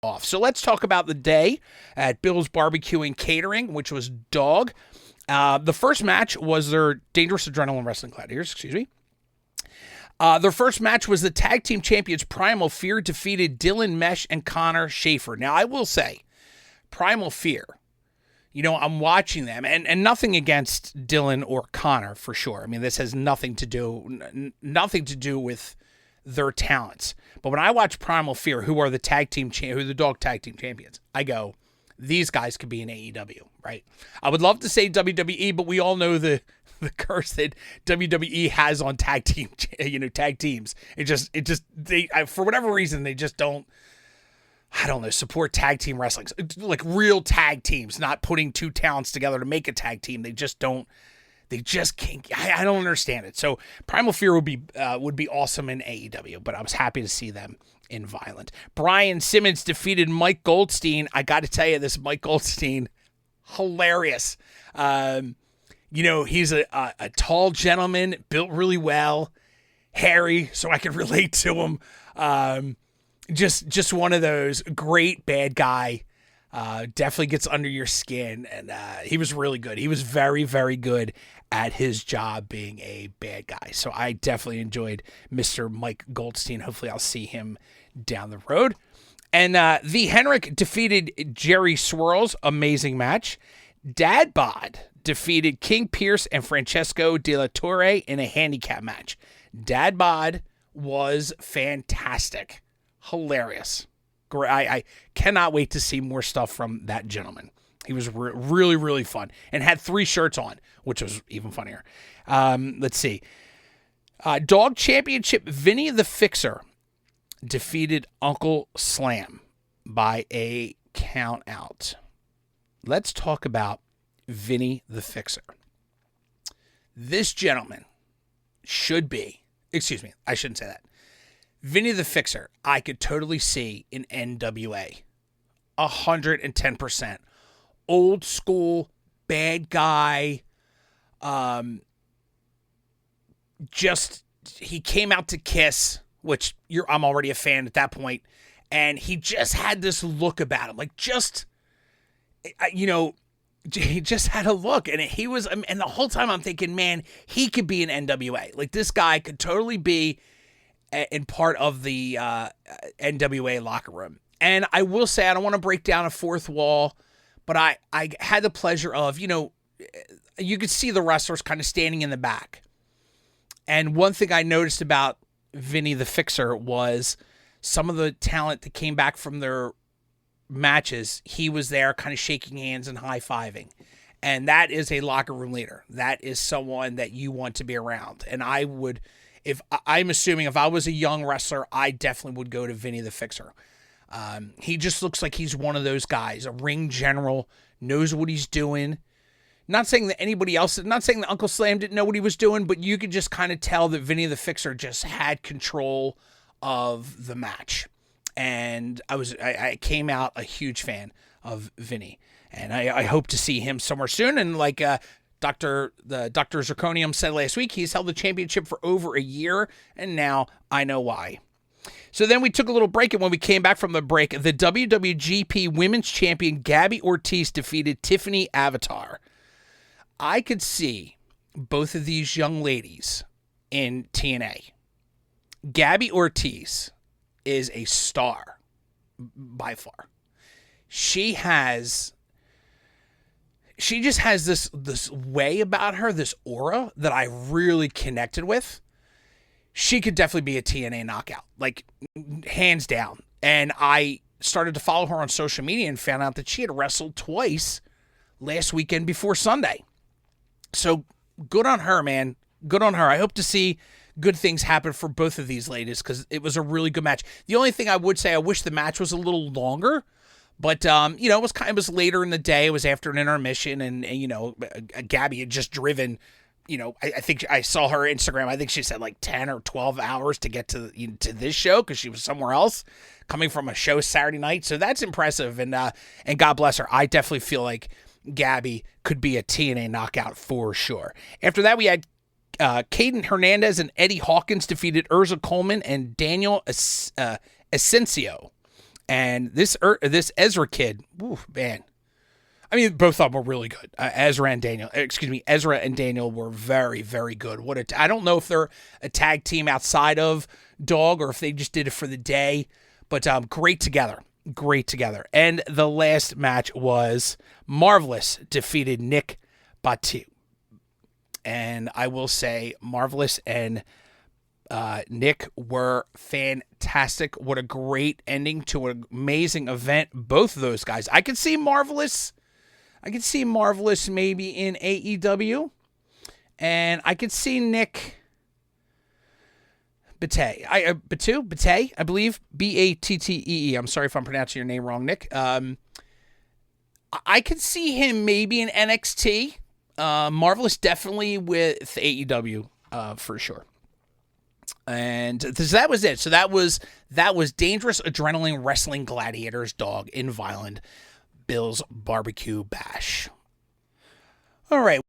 off. So let's talk about the day at Bill's Barbecue and Catering, which was DAWG. The first match was their Dangerous Adrenaline Wrestling Gladiators, their first match was the tag team champions Primal Fear defeated Dylan Mesh and Connor Schaefer. Now, I will say, Primal Fear, I'm watching them, and nothing against Dylan or Connor for sure. I mean, this has nothing to do with their talents. But when I watch Primal Fear, who are the DAWG tag team champions, I go, these guys could be in AEW, right? I would love to say WWE, but we all know the curse that WWE has on tag teams. They for whatever reason, they just don't, support tag team wrestling. Like real tag teams, not putting two talents together to make a tag team. They just can't. I don't understand it. So Primal Fear would be awesome in AEW, but I was happy to see them in Vineland. Brian Simmons defeated Mike Goldstein. I got to tell you, this Mike Goldstein, hilarious. He's a tall gentleman, built really well, hairy, so I can relate to him. Just one of those great bad guy. Definitely gets under your skin, and he was really good. He was very, very good at his job being a bad guy. So I definitely enjoyed Mr. Mike Goldstein. Hopefully I'll see him down the road. And the Henrik defeated Jerry Swirls. Amazing match. Dad Bod defeated King Pierce and Francesco De La Torre in a handicap match. Dad Bod was fantastic. Hilarious. Great. I cannot wait to see more stuff from that gentleman. He was really, really fun and had 3 shirts on, which was even funnier. Let's see. DAWG Championship, Vinny the Fixer defeated Uncle Slam by a count out. Let's talk about Vinny the Fixer. This gentleman should be, I shouldn't say that. Vinny the Fixer, I could totally see in NWA. 110%. Old school, bad guy. He came out to Kiss, which I'm already a fan at that point, and he just had this look about him. He just had a look, and and the whole time I'm thinking, man, he could be an NWA. Like, this guy could totally be in part of the NWA locker room. And I will say, I don't want to break down a fourth wall, but I had the pleasure of, you could see the wrestlers kind of standing in the back. And one thing I noticed about Vinny the Fixer was some of the talent that came back from their matches, he was there kind of shaking hands and high-fiving. And that is a locker room leader. That is someone that you want to be around. And I'm assuming if I was a young wrestler, I definitely would go to Vinny the Fixer. He just looks like he's one of those guys, a ring general, knows what he's doing. Not saying that Uncle Slam didn't know what he was doing, but you could just kind of tell that Vinny the Fixer just had control of the match. And I came out a huge fan of Vinny. And I hope to see him somewhere soon. And like Dr. Zirconium said last week, he's held the championship for over a year, and now I know why. So then we took a little break, and when we came back from the break, the WWGP Women's Champion Gabby Ortiz defeated Tiffany Avatar. I could see both of these young ladies in TNA. Gabby Ortiz is a star by far. She just has this way about her, this aura that I really connected with. She could definitely be a TNA knockout, like hands down. And I started to follow her on social media and found out that she had wrestled twice last weekend before Sunday. So good on her, man. Good on her. I hope to see good things happen for both of these ladies because it was a really good match. The only thing I would say, I wish the match was a little longer. But, it was later in the day. It was after an intermission, and Gabby had just driven, I think I saw her Instagram. I think she said like 10 or 12 hours to get to this show because she was somewhere else coming from a show Saturday night. So that's impressive. And God bless her. I definitely feel like Gabby could be a TNA knockout for sure. After that, we had Caden Hernandez and Eddie Hawkins defeated Urza Coleman and Daniel Asensio. And this Ezra kid, ooh, man. I mean, both of them were really good. Ezra and Daniel were very, very good. I don't know if they're a tag team outside of DAWG or if they just did it for the day, but great together. And the last match was Marvelous defeated Nick Batu. And I will say Marvelous and Nick were fantastic. What a great ending to an amazing event. Both of those guys. I could see Marvelous maybe in AEW. And I could see Nick Battee, I believe, Battee. I'm sorry if I'm pronouncing your name wrong, Nick. I could see him maybe in NXT. Marvelous definitely with AEW, for sure. And that was it. So that was Dangerous Adrenaline Wrestling Gladiators DAWG in Vineland, Bill's Barbecue Bash. All right.